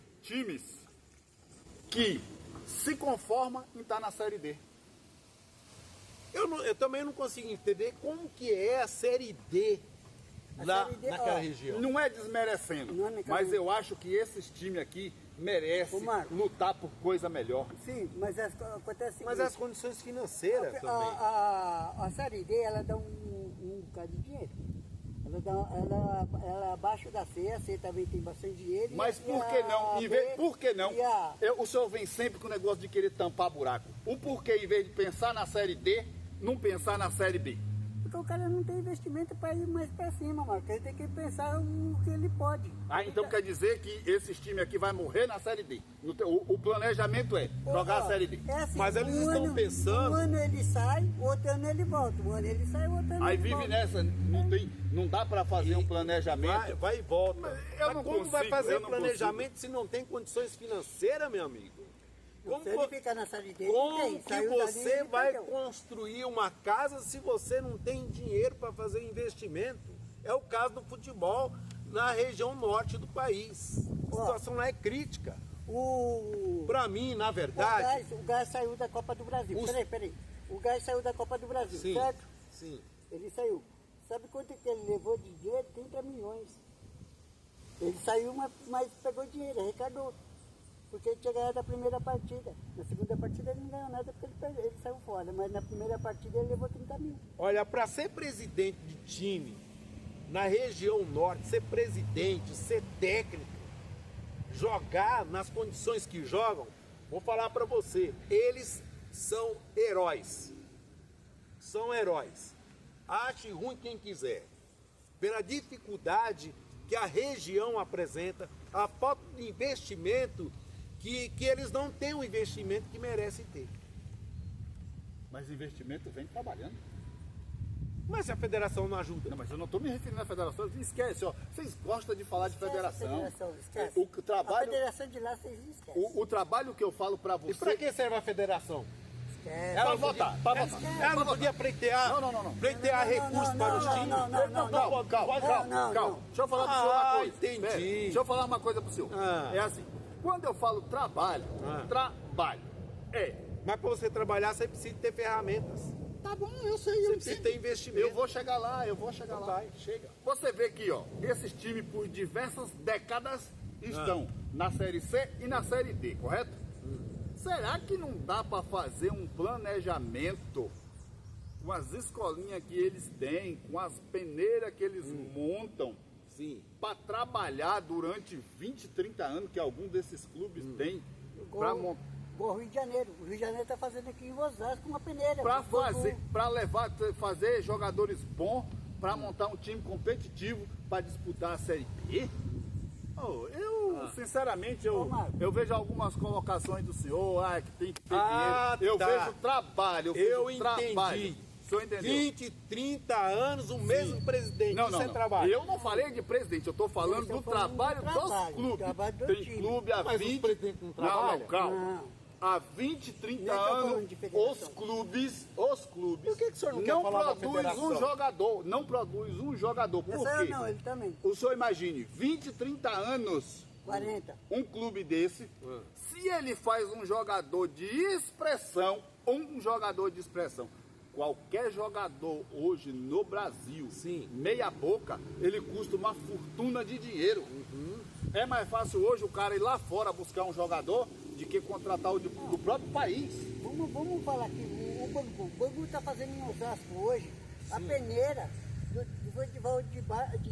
[SPEAKER 3] que se conformam em estar na Série D?
[SPEAKER 1] Eu também não consigo entender como que é a Série D lá
[SPEAKER 2] Série D,
[SPEAKER 1] naquela região.
[SPEAKER 3] Não é desmerecendo,
[SPEAKER 2] Não é naquela
[SPEAKER 3] mas eu acho que esses times aqui merecem lutar por coisa melhor.
[SPEAKER 2] Sim, mas acontece
[SPEAKER 1] Mas as condições financeiras também.
[SPEAKER 2] A Série D, ela dá um bocado de dinheiro. Ela abaixo da C, a C também tem bastante dinheiro.
[SPEAKER 3] Mas por que não? Por que não? O senhor vem sempre com o negócio de querer tampar buraco. O porquê, em vez de pensar na Série D, não pensar na Série B?
[SPEAKER 2] Porque o cara não tem investimento para ir mais para cima, Marcos. Ele tem que pensar o que ele pode.
[SPEAKER 3] Então quer dizer que esses times aqui vai morrer na Série D. O planejamento é jogar a Série D.
[SPEAKER 2] É assim,
[SPEAKER 1] mas eles estão pensando...
[SPEAKER 2] Um ano ele sai, o outro ano ele volta. Um ano ele sai, o outro ano
[SPEAKER 3] Aí
[SPEAKER 2] ele
[SPEAKER 3] vive
[SPEAKER 2] volta.
[SPEAKER 3] nessa, não dá para fazer um planejamento.
[SPEAKER 1] Vai e volta.
[SPEAKER 3] Mas
[SPEAKER 1] Mas como vai fazer planejamento se não tem condições financeiras, meu amigo?
[SPEAKER 2] Se ele ficar na Série D,
[SPEAKER 1] Como que
[SPEAKER 2] saiu
[SPEAKER 1] você
[SPEAKER 2] dali,
[SPEAKER 1] vai
[SPEAKER 2] perdeu.
[SPEAKER 1] construir uma casa se você não tem dinheiro para fazer investimento? É o caso do futebol na região norte do país. A situação lá é crítica. Para mim, na verdade...
[SPEAKER 2] O Gás saiu da Copa do Brasil. Peraí. O Gás saiu da Copa do Brasil,
[SPEAKER 1] Sim,
[SPEAKER 2] certo?
[SPEAKER 1] sim.
[SPEAKER 2] Ele saiu. Sabe quanto que ele levou de dinheiro? 30 milhões. Ele saiu, mas pegou dinheiro, arrecadou. Porque ele tinha ganhado a primeira partida. Na segunda partida ele não ganhou nada porque ele saiu fora. Mas na primeira partida ele levou 30 mil.
[SPEAKER 1] Olha, para ser presidente de time na região norte, ser presidente, ser técnico, jogar nas condições que jogam, vou falar para você, eles são heróis. São heróis. Ache ruim quem quiser. Pela dificuldade que a região apresenta, a falta de investimento, que eles não têm o investimento que merecem ter.
[SPEAKER 3] Mas investimento vem trabalhando.
[SPEAKER 1] Mas a federação não ajuda.
[SPEAKER 3] Não, mas eu não estou me referindo à federação. Esquece, ó. Vocês gostam de falar de federação.
[SPEAKER 2] Esquece.
[SPEAKER 3] O trabalho,
[SPEAKER 2] A federação de lá vocês esquecem.
[SPEAKER 3] o trabalho que eu falo para você...
[SPEAKER 1] E para que serve a federação?
[SPEAKER 2] Esquece.
[SPEAKER 3] Para votar.
[SPEAKER 1] Ela não podia pleitear,
[SPEAKER 3] Não.
[SPEAKER 1] pleitear recursos para os times?
[SPEAKER 3] Calma. Deixa eu falar para o senhor uma coisa.
[SPEAKER 1] Entendi.
[SPEAKER 3] Pera, deixa eu falar uma coisa para o senhor. É assim, quando eu falo trabalho,
[SPEAKER 1] Mas para você trabalhar, você precisa ter ferramentas.
[SPEAKER 3] Tá bom, eu sei.
[SPEAKER 1] Você precisa ter investimento.
[SPEAKER 3] Eu vou chegar lá.
[SPEAKER 1] Vai, chega.
[SPEAKER 3] Você vê que, ó, esses times por diversas décadas estão na Série C e na Série D, correto? Será que não dá para fazer um planejamento com as escolinhas que eles têm, com as peneiras que eles montam,
[SPEAKER 1] Sim.
[SPEAKER 3] para trabalhar durante 20, 30 anos que algum desses clubes tem para montar.
[SPEAKER 2] Igual o Rio de Janeiro. O Rio de Janeiro está fazendo aqui em Osasco uma peneira.
[SPEAKER 3] Para fazer jogadores bons, para montar um time competitivo para disputar a Série B? Sinceramente, eu vejo algumas colocações do senhor, que tem que ter dinheiro. Eu vejo trabalho,
[SPEAKER 1] eu
[SPEAKER 3] entendi.
[SPEAKER 1] Trabalho.
[SPEAKER 3] O senhor entendeu?
[SPEAKER 1] 20, 30 anos, o mesmo presidente.
[SPEAKER 3] Não.
[SPEAKER 1] Trabalho.
[SPEAKER 3] Eu não falei de presidente, eu estou falando do trabalho dos clubes. Tem clube há 20...
[SPEAKER 1] o presidente não trabalha?
[SPEAKER 3] Não, calma. Há 20, 30 anos, os clubes
[SPEAKER 1] Por que o senhor não quer
[SPEAKER 3] não
[SPEAKER 1] falar da
[SPEAKER 3] produz
[SPEAKER 1] federação?
[SPEAKER 3] um jogador. Não produz um jogador. Por quê?
[SPEAKER 2] Não, ele também.
[SPEAKER 3] O senhor imagine, 20, 30 anos,
[SPEAKER 2] 40.
[SPEAKER 3] um clube desse, se ele faz um jogador de expressão, qualquer jogador hoje no Brasil,
[SPEAKER 1] Sim.
[SPEAKER 3] meia boca, ele custa uma fortuna de dinheiro. É mais fácil hoje o cara ir lá fora buscar um jogador de que contratar o do próprio país.
[SPEAKER 2] Vamos falar aqui, o Bangu. O Bangu está fazendo em Osasco hoje a peneira do futebol de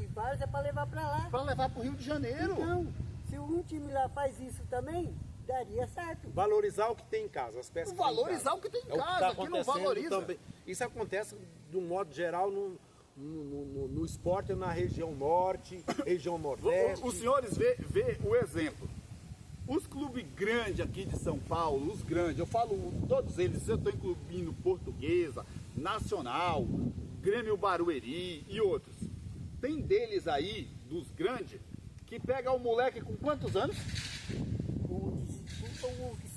[SPEAKER 2] várzea para levar para lá.
[SPEAKER 3] Para levar para o Rio de Janeiro.
[SPEAKER 2] Então, se um time lá faz isso também, daria certo.
[SPEAKER 1] Valorizar o que tem em casa, as peças
[SPEAKER 3] Valorizar o que tem em casa,
[SPEAKER 1] tá
[SPEAKER 3] que não valoriza.
[SPEAKER 1] Também. Isso acontece, de um modo geral, no esporte na região norte, região nordeste.
[SPEAKER 3] Os senhores vê o exemplo. Os clubes grandes aqui de São Paulo, os grandes, eu falo todos eles, eu estou incluindo Portuguesa, Nacional, Grêmio Barueri e outros. Tem deles aí, dos grandes, que pega o moleque com quantos anos?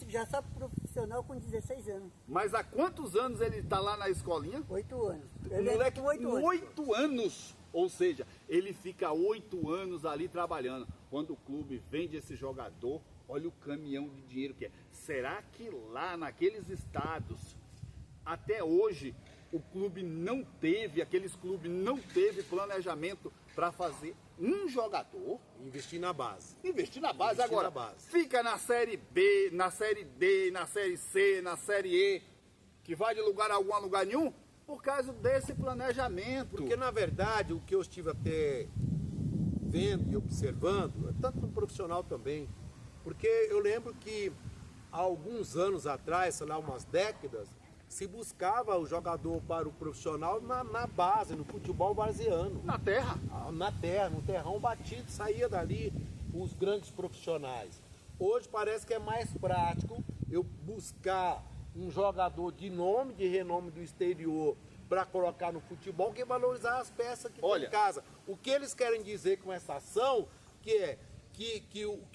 [SPEAKER 2] Já sabe profissional com 16 anos.
[SPEAKER 3] Mas há quantos anos ele está lá na escolinha?
[SPEAKER 2] 8 anos.
[SPEAKER 3] O moleque com 8 anos. Ou seja, ele fica 8 anos ali trabalhando. Quando o clube vende esse jogador, olha o caminhão de dinheiro que é. Será que lá naqueles estados, até hoje, o clube não teve, aqueles clubes não teve planejamento para fazer um jogador?
[SPEAKER 1] Investir na base.
[SPEAKER 3] Investir na base.
[SPEAKER 1] Investir
[SPEAKER 3] Agora,
[SPEAKER 1] na base.
[SPEAKER 3] Fica na Série B, na Série D, na Série C, na Série E, que vai de lugar algum a lugar nenhum, por causa desse planejamento.
[SPEAKER 1] Porque, na verdade, o que eu estive até vendo e observando, tanto no profissional também, porque eu lembro que há alguns anos atrás, sei lá, umas décadas, se buscava o jogador para o profissional na base, no futebol varziano.
[SPEAKER 3] Na terra.
[SPEAKER 1] Na terra, no terrão batido, saía dali os grandes profissionais. Hoje parece que é mais prático eu buscar um jogador de nome, de renome do exterior para colocar no futebol que valorizar as peças que tem em casa. O que eles querem dizer com essa ação que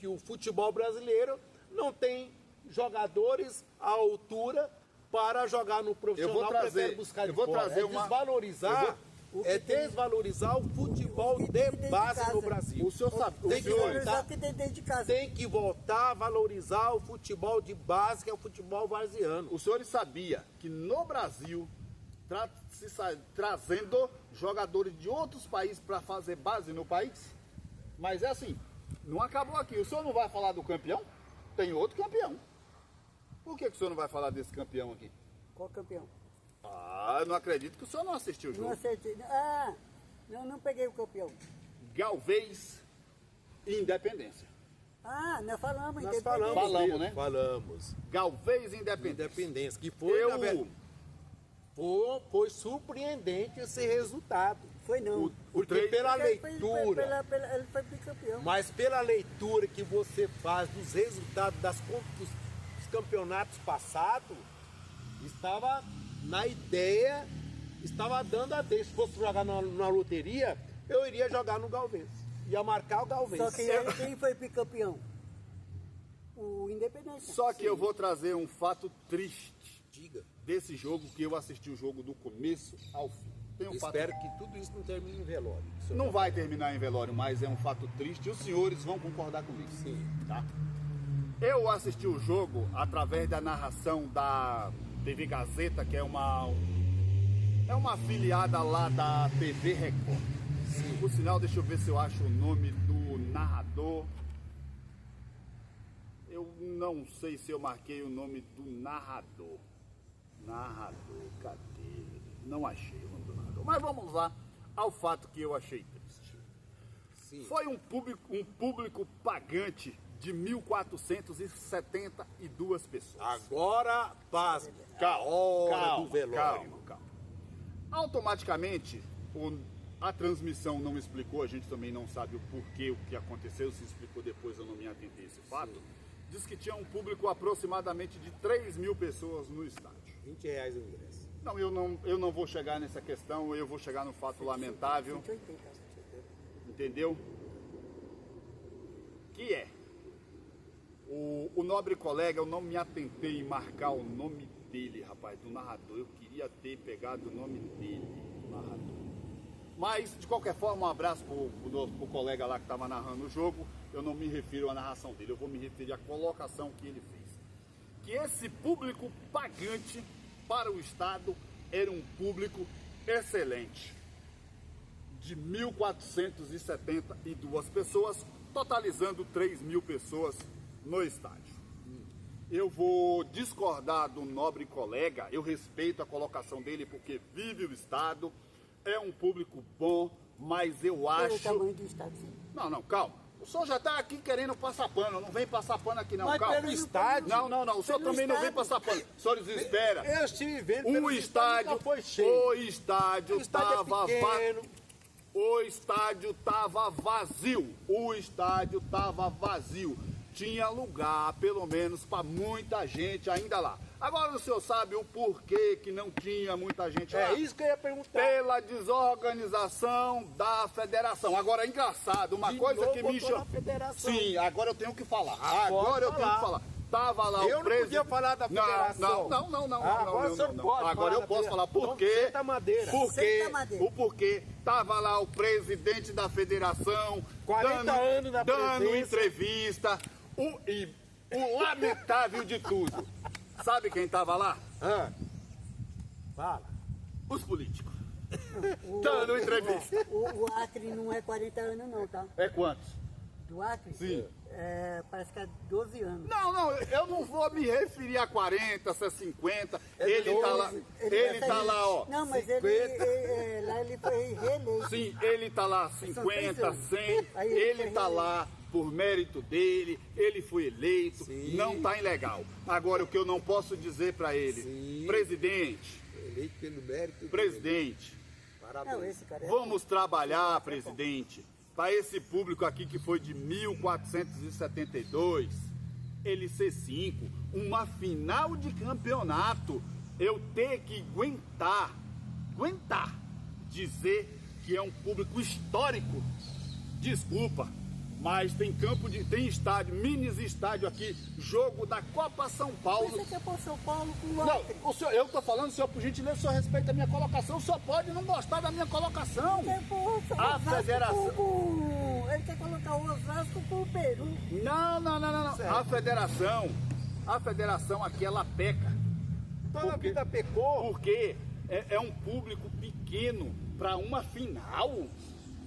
[SPEAKER 1] o futebol brasileiro não tem jogadores à altura para jogar no profissional, prefere buscar de fora. Desvalorizar o futebol de base no Brasil.
[SPEAKER 3] O senhor sabe,
[SPEAKER 1] tem que voltar a valorizar o futebol de base, que é o futebol varziano.
[SPEAKER 3] Os senhores sabiam que no Brasil, trazendo jogadores de outros países para fazer base no país? Mas é assim, não acabou aqui. O senhor não vai falar do campeão? Tem outro campeão. Por que o senhor não vai falar desse campeão aqui?
[SPEAKER 2] Qual campeão?
[SPEAKER 3] Eu não acredito que o senhor não assistiu o jogo.
[SPEAKER 2] Não acertei. Não peguei o campeão.
[SPEAKER 3] Galvez e Independência.
[SPEAKER 2] Nós falamos.
[SPEAKER 1] Nós falamos,
[SPEAKER 3] né?
[SPEAKER 1] Falamos.
[SPEAKER 3] Galvez e Independência.
[SPEAKER 1] Independência, que foi, foi surpreendente esse resultado.
[SPEAKER 2] Foi não.
[SPEAKER 1] Porque pela leitura,
[SPEAKER 2] ele foi bicampeão.
[SPEAKER 1] mas pela leitura que você faz dos resultados dos campeonatos passados, estava na ideia, estava dando a deixa. Se fosse jogar na loteria, eu iria jogar no Galvez. Ia marcar o Galvez.
[SPEAKER 2] Só que quem foi bicampeão? O Independência.
[SPEAKER 3] Só que eu vou trazer um fato triste.
[SPEAKER 1] Diga.
[SPEAKER 3] Desse jogo, que eu assisti o jogo do começo ao fim.
[SPEAKER 1] Espero que tudo isso não termine em velório.
[SPEAKER 3] Não vai terminar em velório, mas é um fato triste e os senhores vão concordar comigo.
[SPEAKER 1] Sim.
[SPEAKER 3] Tá? Eu assisti o jogo através da narração da TV Gazeta, que é uma afiliada lá da TV Record. Sim. Por sinal, deixa eu ver se eu acho o nome do narrador. Eu não sei se eu marquei o nome do narrador. Cadê? Não achei o nome do narrador. Mas vamos lá ao fato que eu achei triste.
[SPEAKER 1] Sim.
[SPEAKER 3] Foi um público pagante de 1.472 pessoas.
[SPEAKER 1] Agora, pasme.
[SPEAKER 3] Calma,
[SPEAKER 1] Do velório.
[SPEAKER 3] calma. Automaticamente, a transmissão não explicou, a gente também não sabe o porquê, o que aconteceu, se explicou depois, eu não me atentei a esse fato.
[SPEAKER 1] Sim.
[SPEAKER 3] Diz que tinha um público aproximadamente de 3.000 pessoas no estádio.
[SPEAKER 1] R$20 o ingresso.
[SPEAKER 3] Não, eu não vou chegar nessa questão, eu vou chegar no fato lamentável,
[SPEAKER 2] 180.
[SPEAKER 3] entendeu? Que é, o nobre colega, eu não me atentei em marcar o nome dele, rapaz, do narrador. Eu queria ter pegado o nome dele, do narrador. Mas, de qualquer forma, um abraço pro colega lá que estava narrando o jogo. Eu não me refiro à narração dele, eu vou me referir à colocação que ele fez. Que esse público pagante para o Estado era um público excelente. De 1.472 pessoas, totalizando 3.000 pessoas no estádio. Eu vou discordar do nobre colega, eu respeito a colocação dele porque vive o Estado, é um público bom, mas eu
[SPEAKER 2] Pelo
[SPEAKER 3] acho...
[SPEAKER 2] tamanho do estado, sim.
[SPEAKER 3] Não, calma. O senhor já está aqui querendo passar pano, não vem passar pano aqui não,
[SPEAKER 1] Mas
[SPEAKER 3] calma.
[SPEAKER 1] pelo estádio.
[SPEAKER 3] Não, o senhor
[SPEAKER 2] Pelo
[SPEAKER 3] também não vem
[SPEAKER 2] estádio.
[SPEAKER 3] passar pano. O senhor espera.
[SPEAKER 1] Eu estive vendo
[SPEAKER 3] O
[SPEAKER 1] pelo
[SPEAKER 3] estádio,
[SPEAKER 1] nunca foi cheio.
[SPEAKER 3] o estádio
[SPEAKER 1] O estádio é
[SPEAKER 3] estava
[SPEAKER 1] pequeno.
[SPEAKER 3] O estádio estava vazio. O estádio estava vazio. Tinha lugar, pelo menos, para muita gente ainda lá. Agora o senhor sabe o porquê que não tinha muita gente lá?
[SPEAKER 1] É isso que eu ia perguntar.
[SPEAKER 3] Pela desorganização da federação. Agora, é engraçado, uma
[SPEAKER 1] De
[SPEAKER 3] coisa
[SPEAKER 1] novo
[SPEAKER 3] que me
[SPEAKER 1] botou
[SPEAKER 3] chama...
[SPEAKER 1] na federação.
[SPEAKER 3] Sim, agora eu tenho que falar.
[SPEAKER 1] Pode
[SPEAKER 3] Agora eu tenho
[SPEAKER 1] falar.
[SPEAKER 3] que falar. Tava lá
[SPEAKER 1] Eu
[SPEAKER 3] o
[SPEAKER 1] não
[SPEAKER 3] presidente...
[SPEAKER 1] podia falar da federação.
[SPEAKER 3] Não.
[SPEAKER 1] Agora o senhor pode
[SPEAKER 3] Agora
[SPEAKER 1] falar
[SPEAKER 3] eu
[SPEAKER 1] da
[SPEAKER 3] posso falar
[SPEAKER 1] federação.
[SPEAKER 3] por quê.
[SPEAKER 1] Então, senta a madeira.
[SPEAKER 2] Senta a madeira.
[SPEAKER 3] O porquê. Tava lá o presidente da federação...
[SPEAKER 1] 40 anos na
[SPEAKER 3] dando
[SPEAKER 1] presidência.
[SPEAKER 3] entrevista. O lamentável de tudo. Sabe quem tava lá?
[SPEAKER 1] Ah. Fala.
[SPEAKER 3] Os políticos. Dando entrevista.
[SPEAKER 2] O Acre não é 40 anos não, tá?
[SPEAKER 3] É quantos?
[SPEAKER 2] Do Acre?
[SPEAKER 3] Sim.
[SPEAKER 2] Parece que é 12 anos.
[SPEAKER 3] Não, eu não vou me referir a 40, a 50. Ele tá lá, ele tá lá, ó.
[SPEAKER 2] Não, mas
[SPEAKER 1] 50.
[SPEAKER 2] lá ele foi reeleito.
[SPEAKER 3] Sim, ele tá lá 50, 100.
[SPEAKER 2] Aí
[SPEAKER 3] Ele
[SPEAKER 2] foi
[SPEAKER 3] tá
[SPEAKER 2] reeleito.
[SPEAKER 3] lá por mérito dele, ele foi eleito,
[SPEAKER 1] Sim.
[SPEAKER 3] não tá ilegal. Agora, o que eu não posso dizer para ele,
[SPEAKER 1] Sim.
[SPEAKER 3] presidente,
[SPEAKER 1] Eleito pelo mérito.
[SPEAKER 3] presidente,
[SPEAKER 1] Parabéns.
[SPEAKER 2] Não, esse cara é...
[SPEAKER 3] vamos trabalhar, presidente, para esse público aqui que foi de 1472, ele ser 5, uma final de campeonato, eu ter que aguentar, dizer que é um público histórico. Desculpa, mas tem tem estádio, mini estádio aqui, jogo da Copa São Paulo.
[SPEAKER 2] Você quer pôr São Paulo com o
[SPEAKER 3] Não,
[SPEAKER 2] Acre?
[SPEAKER 3] eu tô falando, senhor, por gentileza, o senhor respeita a minha colocação, o senhor pode não gostar da minha colocação.
[SPEAKER 2] Quer pôr São
[SPEAKER 3] A
[SPEAKER 2] Osasco
[SPEAKER 3] federação-
[SPEAKER 2] Ele quer colocar o Osasco com o Peru.
[SPEAKER 3] Não. A federação aqui, ela peca.
[SPEAKER 1] Toda a vida pecou.
[SPEAKER 3] Porque é um público pequeno para uma final.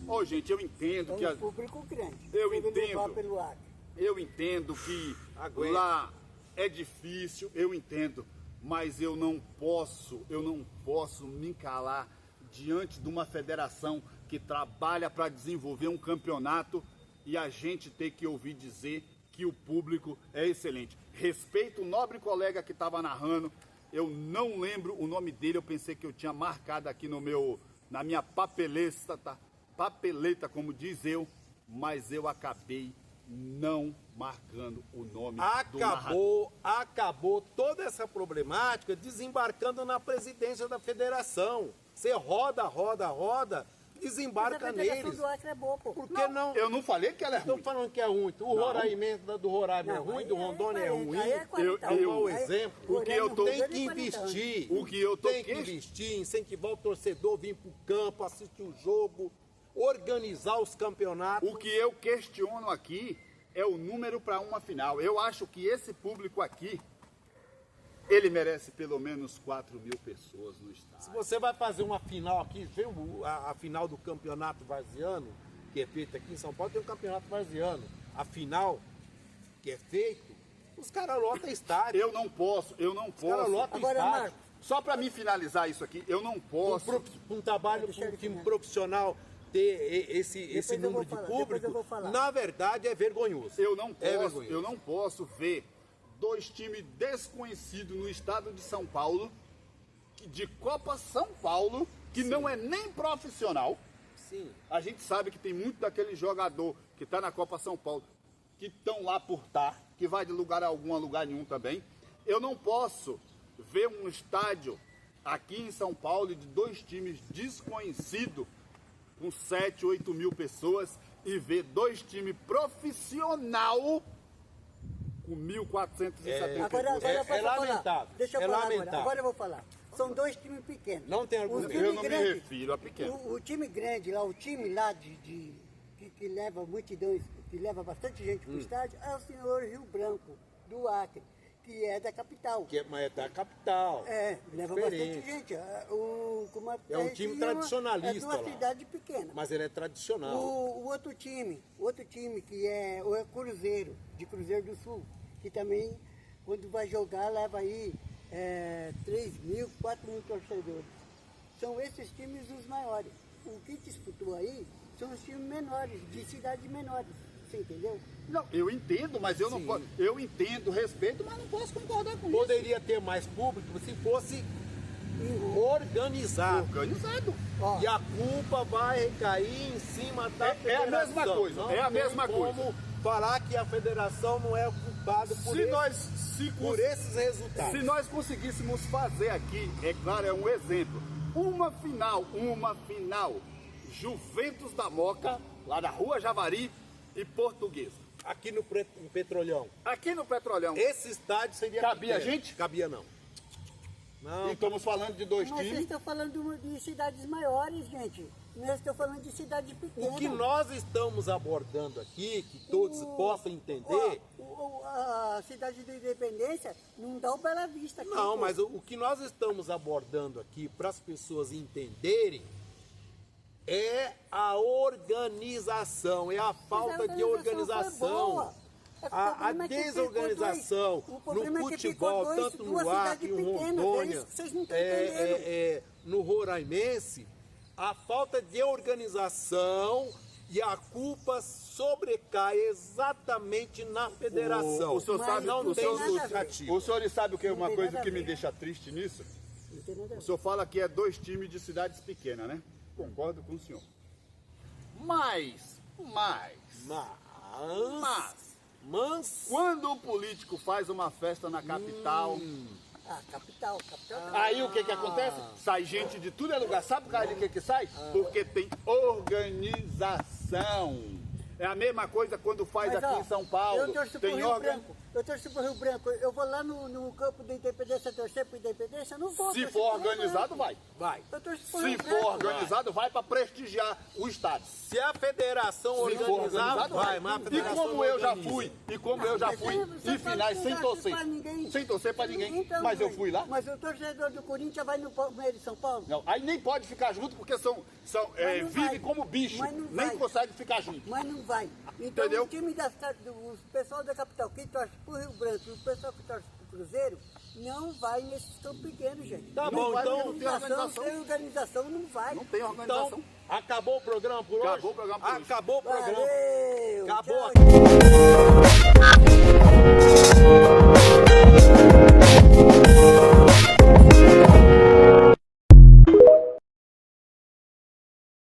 [SPEAKER 3] Ô, gente, eu entendo que...
[SPEAKER 2] É um público grande.
[SPEAKER 3] Eu
[SPEAKER 2] Ele
[SPEAKER 3] entendo.
[SPEAKER 2] levar pelo Acre.
[SPEAKER 3] Eu entendo que
[SPEAKER 1] Aguenta.
[SPEAKER 3] lá é difícil, eu entendo, mas eu não posso me calar diante de uma federação que trabalha para desenvolver um campeonato e a gente ter que ouvir dizer que o público é excelente. Respeito o nobre colega que estava narrando, eu não lembro o nome dele, eu pensei que eu tinha marcado aqui na minha papeleta, como diz eu, mas eu acabei não marcando o nome do narrador.
[SPEAKER 1] Acabou toda essa problemática desembarcando na presidência da federação. Você roda, desembarca
[SPEAKER 2] Mas a federação
[SPEAKER 1] neles.
[SPEAKER 2] do Acre é boa, pô.
[SPEAKER 1] Por que não?
[SPEAKER 3] Eu não falei que ela é
[SPEAKER 1] Estou
[SPEAKER 3] ruim.
[SPEAKER 1] falando que é ruim. O Roraima do Roraima é
[SPEAKER 2] Não,
[SPEAKER 1] ruim,
[SPEAKER 2] aí
[SPEAKER 1] do
[SPEAKER 2] é
[SPEAKER 1] Rondônia é
[SPEAKER 2] 40,
[SPEAKER 1] ruim.
[SPEAKER 2] aí é 40
[SPEAKER 1] É um mau
[SPEAKER 2] anos. Aí-
[SPEAKER 1] exemplo.
[SPEAKER 3] O que eu tô-
[SPEAKER 1] Tem que
[SPEAKER 2] Rondônia é 40 anos.
[SPEAKER 1] investir.
[SPEAKER 3] O que eu tô
[SPEAKER 1] Tem que investir, incentivar o torcedor, vir para o campo, assistir o jogo, organizar os campeonatos.
[SPEAKER 3] O que eu questiono aqui é o número para uma final. Eu acho que esse público aqui, ele merece pelo menos 4.000 pessoas no
[SPEAKER 1] Se
[SPEAKER 3] estádio.
[SPEAKER 1] você vai fazer uma final aqui, vê a final do campeonato varziano, que é feito aqui em São Paulo, tem um campeonato varziano. A final que é feito, os caras lotam estádio.
[SPEAKER 3] Eu não posso.
[SPEAKER 1] Cara, lota
[SPEAKER 2] Agora,
[SPEAKER 1] estádio.
[SPEAKER 2] Marcos,
[SPEAKER 3] Só para me finalizar isso aqui, eu não posso.
[SPEAKER 1] Um trabalho com um time profissional ter esse
[SPEAKER 2] eu
[SPEAKER 1] número
[SPEAKER 2] vou
[SPEAKER 1] de
[SPEAKER 2] falar, depois eu
[SPEAKER 1] público,
[SPEAKER 2] vou falar.
[SPEAKER 1] na verdade é vergonhoso.
[SPEAKER 3] Eu não
[SPEAKER 1] vergonhoso.
[SPEAKER 3] posso ver dois times desconhecidos no estado de São Paulo, de Copa São Paulo, que não é nem profissional.
[SPEAKER 1] Sim.
[SPEAKER 3] A gente sabe que tem muito daquele jogador que está na Copa São Paulo, que estão lá por estar, que vai de lugar algum a lugar nenhum também. Eu não posso ver um estádio aqui em São Paulo de dois times desconhecidos, com 7, 8 mil pessoas, e ver dois times profissional com 1.470.
[SPEAKER 2] Agora eu posso falar.
[SPEAKER 1] lamentável.
[SPEAKER 2] Deixa eu
[SPEAKER 1] É
[SPEAKER 2] falar
[SPEAKER 1] lamentável.
[SPEAKER 2] agora eu vou falar. São dois times pequenos.
[SPEAKER 1] Não tem argumento.
[SPEAKER 3] Eu não me refiro a pequeno.
[SPEAKER 2] O time grande lá, o time lá que leva multidões, que leva bastante gente para o estádio, é o senhor Rio Branco, do Acre, que é da capital.
[SPEAKER 1] Mas é da capital.
[SPEAKER 2] Leva
[SPEAKER 1] Diferente.
[SPEAKER 2] bastante gente.
[SPEAKER 1] É um time tradicionalista
[SPEAKER 2] É de uma
[SPEAKER 1] lá.
[SPEAKER 2] cidade pequena.
[SPEAKER 1] Mas ele é tradicional.
[SPEAKER 2] O outro time que é o Cruzeiro, de Cruzeiro do Sul, que também, quando vai jogar, leva aí 3 mil, 4 mil torcedores. São esses times os maiores. O que disputou aí são os times menores, de cidades menores. Você entendeu?
[SPEAKER 3] Não, eu entendo, mas eu não posso. Eu entendo, respeito, mas não posso concordar com isso.
[SPEAKER 1] Poderia ter mais público se fosse organizado.
[SPEAKER 3] Organizado.
[SPEAKER 2] Ó,
[SPEAKER 1] E a culpa vai recair em cima da federação.
[SPEAKER 3] É a mesma coisa,
[SPEAKER 1] Não
[SPEAKER 3] é a
[SPEAKER 1] tem
[SPEAKER 3] mesma
[SPEAKER 1] como
[SPEAKER 3] coisa.
[SPEAKER 1] falar que a federação não é culpada por esses resultados.
[SPEAKER 3] Se nós conseguíssemos fazer aqui, é claro, é um exemplo, uma final, Juventus da Moca, lá da Rua Javari e Portuguesa.
[SPEAKER 1] Aqui no Petrolhão.
[SPEAKER 3] Aqui no Petrolão.
[SPEAKER 1] Esse estádio seria
[SPEAKER 3] Cabia
[SPEAKER 1] pequeno.
[SPEAKER 3] gente?
[SPEAKER 1] Cabia não. Não.
[SPEAKER 3] E estamos falando de dois
[SPEAKER 2] mas vocês
[SPEAKER 3] times.
[SPEAKER 2] estão falando de cidades maiores, gente. Nós estamos falando de cidade pequena.
[SPEAKER 1] O que nós estamos abordando aqui, que todos possam entender.
[SPEAKER 2] A cidade da Independência não dá o Bela Vista aqui.
[SPEAKER 1] Não,
[SPEAKER 2] pô.
[SPEAKER 1] mas o que nós estamos abordando aqui para as pessoas entenderem é a organização, é a falta de organização. A desorganização no futebol, tanto no Acre, no Rondônia, no Roraimense, a falta de organização e a culpa sobrecai exatamente na federação.
[SPEAKER 3] O senhor sabe,
[SPEAKER 1] não
[SPEAKER 3] o
[SPEAKER 1] tem
[SPEAKER 3] senhor,
[SPEAKER 1] justificativa.
[SPEAKER 3] o senhor sabe o que é uma
[SPEAKER 2] tem
[SPEAKER 3] coisa
[SPEAKER 2] nada
[SPEAKER 3] que
[SPEAKER 2] a
[SPEAKER 3] me
[SPEAKER 2] ver.
[SPEAKER 3] deixa triste nisso?
[SPEAKER 2] Não tem nada a
[SPEAKER 3] O
[SPEAKER 2] ver.
[SPEAKER 3] senhor fala que é dois times de cidades pequenas, né? Concordo com o senhor. Mas, quando o político faz uma festa na capital,
[SPEAKER 2] Capital.
[SPEAKER 3] aí o que acontece? Sai gente de tudo é lugar. Sabe por causa de que sai? Porque tem organização. É a mesma coisa quando faz
[SPEAKER 2] Mas,
[SPEAKER 3] aqui
[SPEAKER 2] ó,
[SPEAKER 3] em São Paulo.
[SPEAKER 2] Eu torço pro Rio Branco. Eu torço pro Rio Branco. Eu vou lá no campo da Independência torcer pro Independência? Eu não vou.
[SPEAKER 3] Se
[SPEAKER 2] torcer
[SPEAKER 3] for
[SPEAKER 2] pro Rio
[SPEAKER 3] organizado,
[SPEAKER 2] Branco.
[SPEAKER 3] vai.
[SPEAKER 2] Eu torço pro
[SPEAKER 3] Se
[SPEAKER 2] Rio
[SPEAKER 3] for
[SPEAKER 2] Branco.
[SPEAKER 3] organizado, vai para prestigiar o estado.
[SPEAKER 1] Se a federação
[SPEAKER 3] Se for
[SPEAKER 1] organizar,
[SPEAKER 3] organizado,
[SPEAKER 1] vai. Mas a
[SPEAKER 3] E
[SPEAKER 1] federação
[SPEAKER 3] como
[SPEAKER 1] não
[SPEAKER 3] eu já
[SPEAKER 1] organiza.
[SPEAKER 3] fui,
[SPEAKER 2] Mas você
[SPEAKER 3] em finais
[SPEAKER 2] não
[SPEAKER 3] sem
[SPEAKER 2] torce
[SPEAKER 3] torcer.
[SPEAKER 2] pra ninguém.
[SPEAKER 3] Sem torcer pra ninguém.
[SPEAKER 2] Então,
[SPEAKER 3] Mas eu fui lá.
[SPEAKER 2] Mas o torcedor do Corinthians vai no Palmeiras de São Paulo?
[SPEAKER 3] Não, aí nem pode ficar junto porque
[SPEAKER 2] Mas não vai.
[SPEAKER 3] vivem como bicho.
[SPEAKER 2] Mas não
[SPEAKER 3] Nem
[SPEAKER 2] vai.
[SPEAKER 3] consegue ficar junto.
[SPEAKER 2] Mas não vai. Então
[SPEAKER 3] Entendeu?
[SPEAKER 2] o time o pessoal da capital, quem torce pro Rio Branco e o pessoal que torce pro Cruzeiro, não vai nesses campos pequenos, gente.
[SPEAKER 1] Tá
[SPEAKER 3] Não
[SPEAKER 1] bom,
[SPEAKER 3] vai,
[SPEAKER 1] então.
[SPEAKER 3] não tem organização.
[SPEAKER 2] Sem organização não vai.
[SPEAKER 3] Não tem organização.
[SPEAKER 1] Então, acabou o programa por hoje?
[SPEAKER 3] Acabou o programa por hoje.
[SPEAKER 1] Acabou o programa.
[SPEAKER 2] Valeu!
[SPEAKER 1] Acabou
[SPEAKER 2] Tchau,
[SPEAKER 1] aqui.